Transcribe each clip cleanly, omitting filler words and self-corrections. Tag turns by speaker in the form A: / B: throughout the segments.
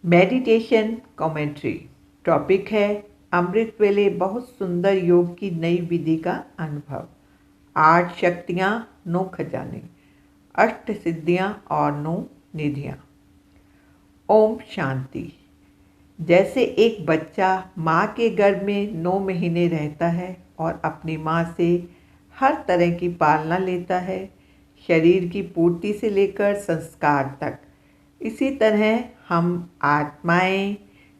A: Meditation commentary. Topic है अमृत वेले बहुत सुंदर योग की नई विधि का अनुभव। 8 शक्तियाँ, 9 खजाने, 8 सिद्धियाँ और 9 निधियाँ। ओम शांति। जैसे एक बच्चा माँ के गर्भ में 9 महीने रहता है और अपनी माँ से हर तरह की पालना लेता है, शरीर की पूर्ति से लेकर संस्कार तक, इसी तरह हम आत्माएं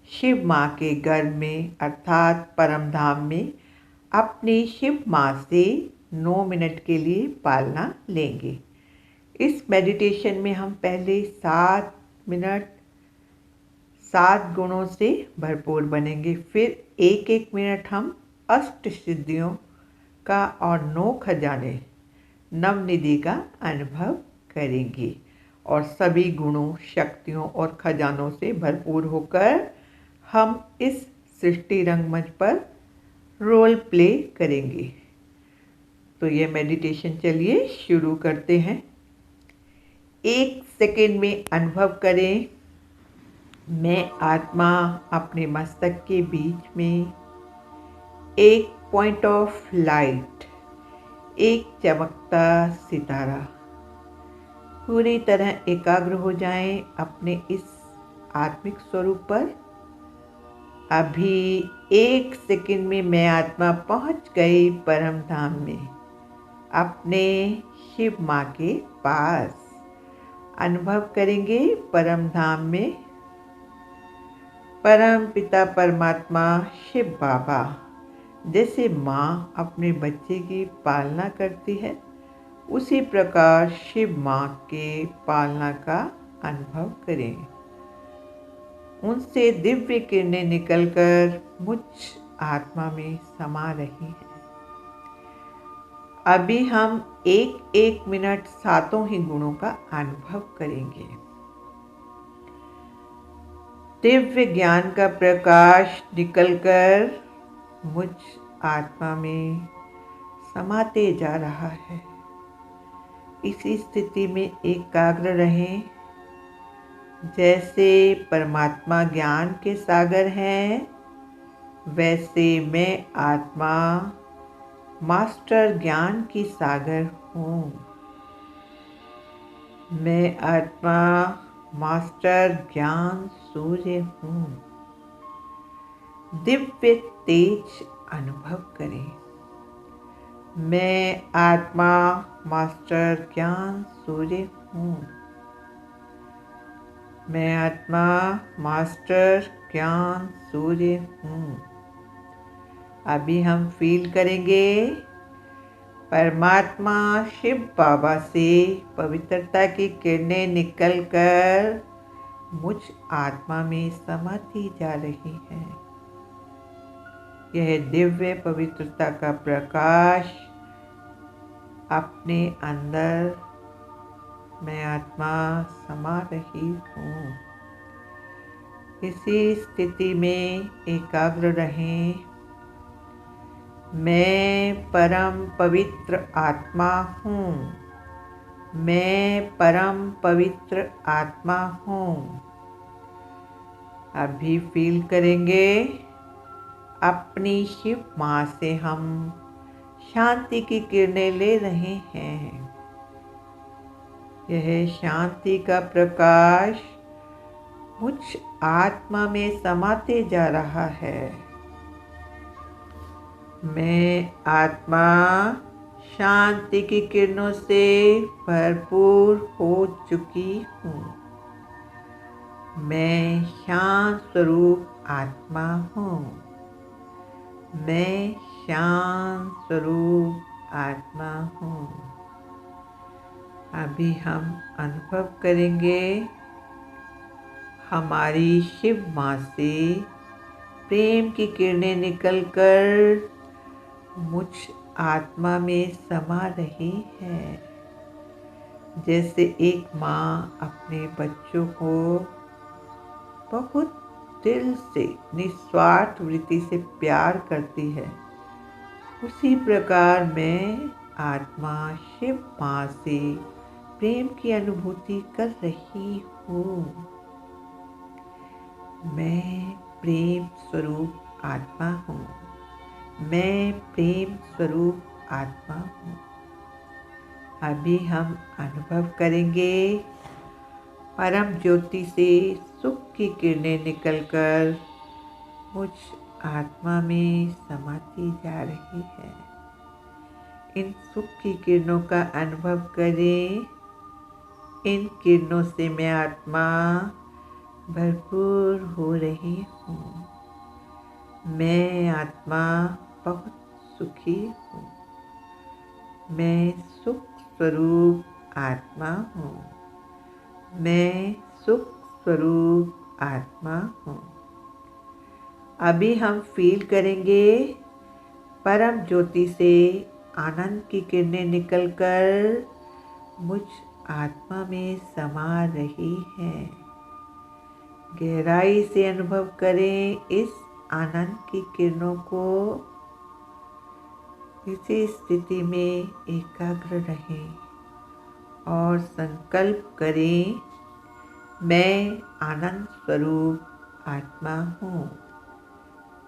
A: शिव माँ के गर्भ में अर्थात परम धाम में अपनी शिव माँ से 9 मिनट के लिए पालना लेंगे। इस मेडिटेशन में हम पहले 7 मिनट 7 गुणों से भरपूर बनेंगे, फिर एक एक मिनट हम अष्ट सिद्धियों का और 9 खजाने नवनिधि का अनुभव करेंगे और सभी गुणों, शक्तियों और खजानों से भरपूर होकर हम इस सृष्टि रंगमंच पर रोल प्ले करेंगे। तो ये मेडिटेशन चलिए शुरू करते हैं। 1 सेकेंड में अनुभव करें, मैं आत्मा अपने मस्तक के बीच में एक पॉइंट ऑफ लाइट, एक चमकता सितारा। पूरी तरह एकाग्र हो जाएं अपने इस आत्मिक स्वरूप पर। अभी 1 सेकंड में मैं आत्मा पहुंच गई परम धाम में, अपने शिव माँ के पास। अनुभव करेंगे परम धाम में परम पिता परमात्मा शिव बाबा जैसे माँ अपने बच्चे की पालना करती है, उसी प्रकार शिव माँ के पालना का अनुभव करें। उनसे दिव्य किरणें निकलकर मुझ आत्मा में समा रही हैं। अभी हम एक एक मिनट 7 ही गुणों का अनुभव करेंगे। दिव्य ज्ञान का प्रकाश निकलकर मुझ आत्मा में समाते जा रहा है। इसी स्थिति में एकाग्र रहें, जैसे परमात्मा ज्ञान के सागर हैं, वैसे मैं आत्मा मास्टर ज्ञान की सागर हूँ। मैं आत्मा मास्टर ज्ञान सूर्य हूँ। दिव्य तेज अनुभव करें। मैं आत्मा मास्टर ज्ञान सूर्य हूँ। मैं आत्मा मास्टर ज्ञान सूर्य हूँ। अभी हम फील करेंगे परमात्मा शिव बाबा से पवित्रता की किरणें निकलकर मुझ आत्मा में समाती जा रही हैं। यह दिव्य पवित्रता का प्रकाश अपने अंदर मैं आत्मा समा रही हूँ। इसी स्थिति में एकाग्र रहें। मैं परम पवित्र आत्मा हूँ। मैं परम पवित्र आत्मा हूँ। अभी फील करेंगे अपनी शिव माँ से हम शांति की किरणें ले रहे हैं। यह शांति का प्रकाश मुझ आत्मा में समाते जा रहा है। मैं आत्मा शांति की किरणों से भरपूर हो चुकी हूँ। मैं शांत स्वरूप आत्मा हूँ। मैं शांत स्वरूप आत्मा हूँ। अभी हम अनुभव करेंगे हमारी शिव माँ से प्रेम की किरणें निकलकर मुझ आत्मा में समा रही है। जैसे एक माँ अपने बच्चों को बहुत दिल से निस्वार्थ वृत्ति से प्यार करती है, उसी प्रकार मैं आत्मा शिव माँ से प्रेम की अनुभूति कर रही हूँ। मैं प्रेम स्वरूप आत्मा हूँ। मैं प्रेम स्वरूप आत्मा हूँ। अभी हम अनुभव करेंगे परम ज्योति से सुख की किरणें निकलकर मुझ आत्मा में समाती जा रही है। इन सुख की किरणों का अनुभव करें। इन किरणों से मैं आत्मा भरपूर हो रही हूँ। मैं आत्मा बहुत सुखी हूँ। मैं सुख स्वरूप आत्मा हूँ। मैं सुख स्वरूप आत्मा हूँ। अभी हम फील करेंगे परम ज्योति से आनंद की किरणें निकलकर मुझ आत्मा में समा रही है। गहराई से अनुभव करें इस आनंद की किरणों को। इसी स्थिति में एकाग्र रहें और संकल्प करें, मैं आनंद स्वरूप आत्मा हूँ।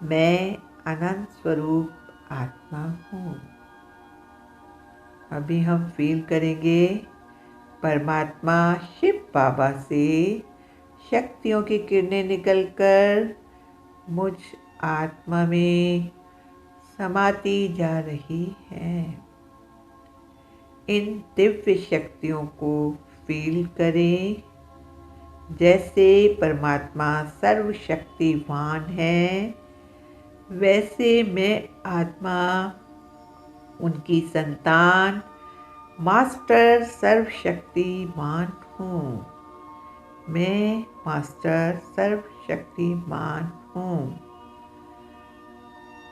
A: मैं आनंद स्वरूप आत्मा हूँ। अभी हम फील करेंगे परमात्मा शिव बाबा से शक्तियों की किरणें निकलकर मुझ आत्मा में समाती जा रही हैं। इन दिव्य शक्तियों को फील करें। जैसे परमात्मा सर्वशक्तिवान है, वैसे मैं आत्मा उनकी संतान मास्टर सर्वशक्तिमान हूँ। मैं मास्टर सर्वशक्तिमान हूँ।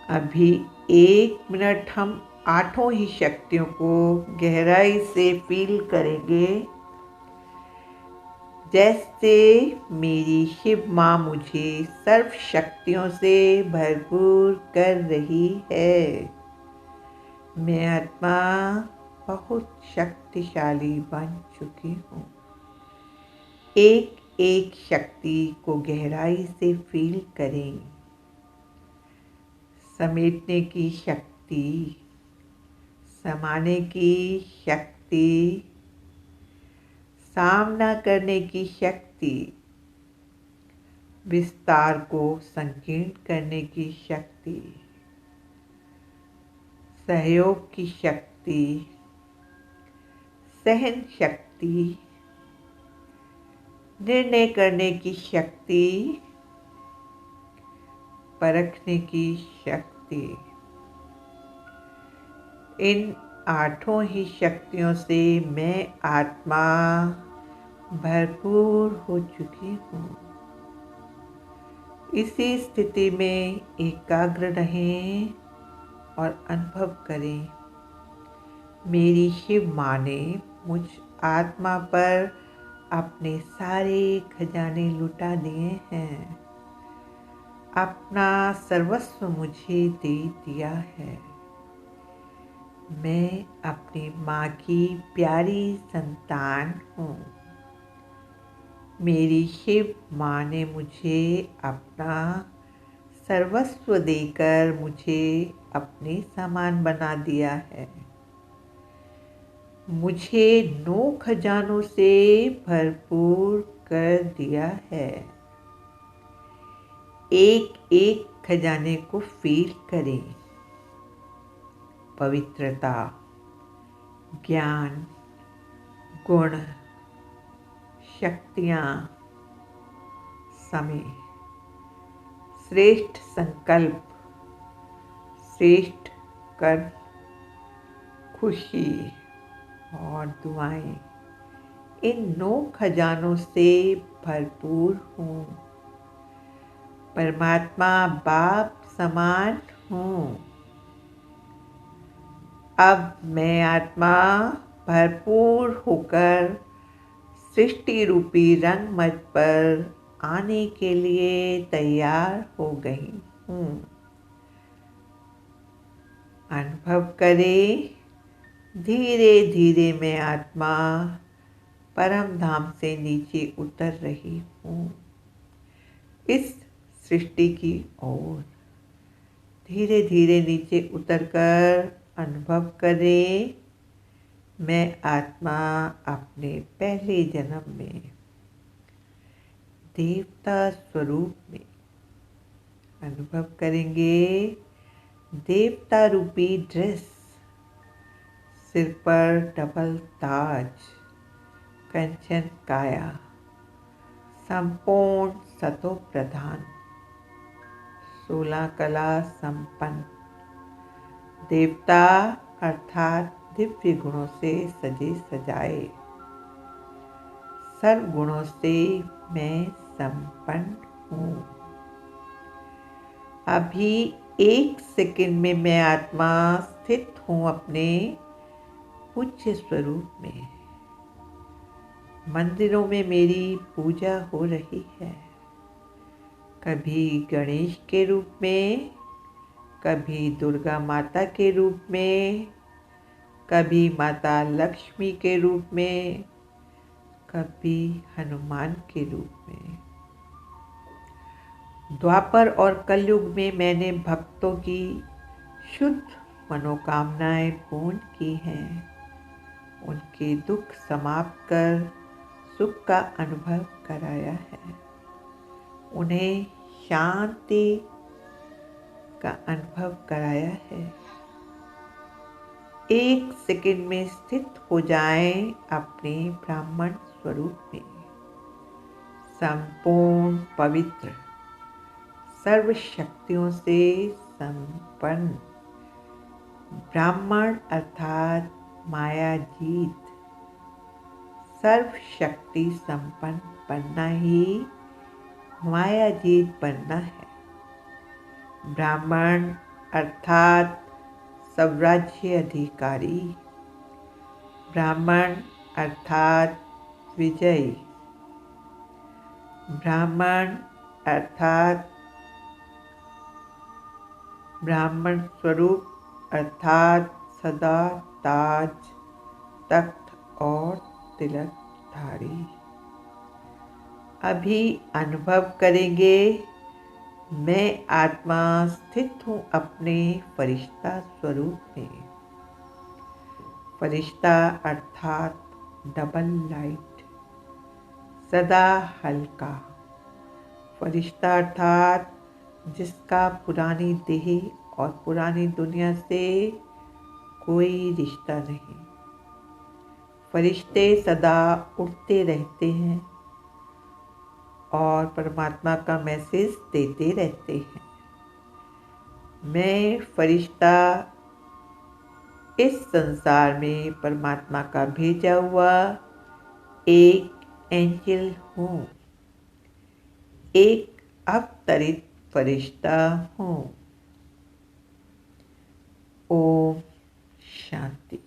A: अभी 1 मिनट हम आठों ही शक्तियों को गहराई से फील करेंगे। जैसे मेरी शिव माँ मुझे सर्व शक्तियों से भरपूर कर रही है। मैं आत्मा बहुत शक्तिशाली बन चुकी हूँ। एक एक शक्ति को गहराई से फील करें। समेटने की शक्ति, समाने की शक्ति, सामना करने की शक्ति, विस्तार को संकीर्ण करने की शक्ति, सहयोग की शक्ति, सहन शक्ति, निर्णय करने की शक्ति, परखने की शक्ति। इन आठों ही शक्तियों से मैं आत्मा भरपूर हो चुकी हूँ। इसी स्थिति में एकाग्र रहें और अनुभव करें, मेरी शिव माँ ने मुझ आत्मा पर अपने सारे खजाने लुटा दिए हैं। अपना सर्वस्व मुझे दे दिया है। मैं अपनी माँ की प्यारी संतान हूँ। मेरी शिव माँ ने मुझे अपना सर्वस्व देकर मुझे अपने समान बना दिया है। मुझे 9 खजानों से भरपूर कर दिया है। एक एक खजाने को फील करें। पवित्रता, ज्ञान, गुण, शक्तियाँ, समय, श्रेष्ठ संकल्प, श्रेष्ठ कर्म, खुशी और दुआएं, इन 9 खजानों से भरपूर हूँ। परमात्मा बाप समान हूँ। अब मैं आत्मा भरपूर होकर सृष्टि रूपी रंगमंच पर आने के लिए तैयार हो गई हूँ। अनुभव करें, धीरे धीरे मैं आत्मा परम धाम से नीचे उतर रही हूँ। इस सृष्टि की ओर। धीरे धीरे नीचे उतरकर अनुभव करें, मैं आत्मा अपने पहले जन्म में देवता स्वरूप में अनुभव करेंगे। देवता रूपी ड्रेस, सिर पर डबल ताज, कंचन काया, संपूर्ण सतो प्रधान, 16 कला संपन्न देवता अर्थात दिव्य गुणों से सजे सजाए। सर्व गुणों से मैं संपन्न हूँ। अभी 1 सेकंड में मैं आत्मा स्थित हूँ अपने पूज्य स्वरूप में। मंदिरों में मेरी पूजा हो रही है, कभी गणेश के रूप में, कभी दुर्गा माता के रूप में, कभी माता लक्ष्मी के रूप में, कभी हनुमान के रूप में। द्वापर और कलयुग में मैंने भक्तों की शुद्ध मनोकामनाएं पूर्ण की हैं, उनके दुख समाप्त कर सुख का अनुभव कराया है, उन्हें शांति का अनुभव कराया है। 1 सेकंड में स्थित हो जाएं अपने ब्राह्मण स्वरूप में, संपूर्ण पवित्र, सर्व शक्तियों से संपन्न ब्राह्मण अर्थात मायाजीत। सर्व शक्ति संपन्न बनना ही मायाजीत बनना है। ब्राह्मण अर्थात स्वराज्य अधिकारी, ब्राह्मण अर्थात विजयी, ब्राह्मण अर्थात ब्राह्मण स्वरूप अर्थात सदा ताज, तख्त और तिलकधारी। अभी अनुभव करेंगे, मैं आत्मा स्थित हूँ अपने फरिश्ता स्वरूप में। फरिश्ता अर्थात डबल लाइट, सदा हल्का। फरिश्ता अर्थात जिसका पुरानी देह और पुरानी दुनिया से कोई रिश्ता नहीं। फरिश्ते सदा उड़ते रहते हैं और परमात्मा का मैसेज देते रहते हैं। मैं फरिश्ता इस संसार में परमात्मा का भेजा हुआ एक एंजल हूँ, एक अवतरित फरिश्ता हूँ। ओम शांति।